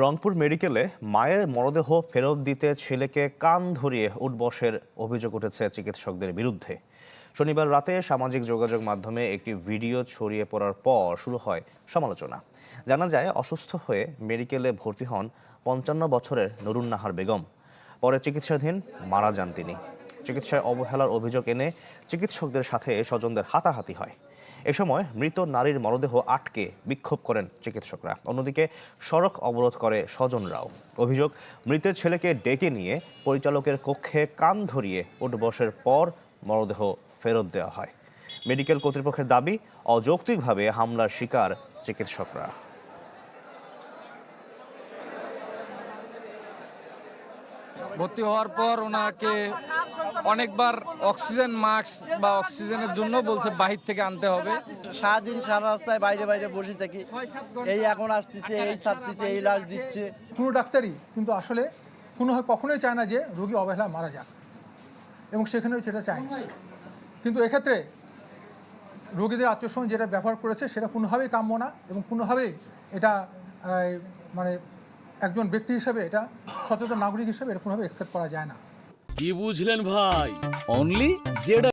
রংপুর মেডিকেলে মায়ের মরদেহ ফেরত দিতে ছেলেকে কান ধরিয়ে উঠবসের অভিযোগ উঠেছে চিকিৎসকদের বিরুদ্ধে। শনিবার রাতে সামাজিক যোগাযোগ মাধ্যমে একটি ভিডিও ছড়িয়ে পড়ার পর শুরু হয় সমালোচনা। জানা যায়, অসুস্থ হয়ে মেডিকেলে ভর্তি হন ৫৫ বছরের নুরুন নাহার বেগম। পরে চিকিৎসাধীন মারা যান তিনি। চিকিৎসায় অবহেলার অভিযোগ এনে চিকিৎসকদের সাথে স্বজনদের হাতাহাতি হয়। এ সময় মৃত নারীর মরদেহ আটকে বিক্ষোভ করেন চিকিৎসকরা। অন্যদিকে সড়ক অবরোধ করে স্বজনরাও। অভিযোগ, মৃতের ছেলেকে ডেকে নিয়ে পরিচালকের কক্ষে কান ধরিয়ে উঠবসের পর মরদেহ ফেরত দেওয়া হয়। মেডিকেল কর্তৃপক্ষের দাবি, অযৌক্তিকভাবে হামলার শিকার চিকিৎসকরা। ভর্তি হওয়ার পর ওনাকে অনেকবার অক্সিজেন মাস্ক বা অক্সিজেনের জন্য বলছে বাহির থেকে আনতে হবে। সারাদিন সারা রাস্তায় বাইরে বাইরে বসে থাকি, এই এখন আসতেছে, এই ছাড়তেছে, এই লাশ দিচ্ছে। কোনো ডাক্তারই কিন্তু আসলে কখনোই চায় না যে রোগী অবহেলা মারা যাক, এবং সেখানেও সেটা চায় না। কিন্তু এক্ষেত্রে রোগীদের আত্মীয়স্বজন যেটা ব্যবহার করেছে সেটা কোনোভাবেই কাম্য না, এবং কোনোভাবেই এটা মানে একজন ব্যক্তি হিসেবে, এটা সচেতন নাগরিক হিসেবে এটা কোনোভাবে অ্যাকসেপ্ট করা যায় না। কি বুঝলেন ভাই? অনলি যেটা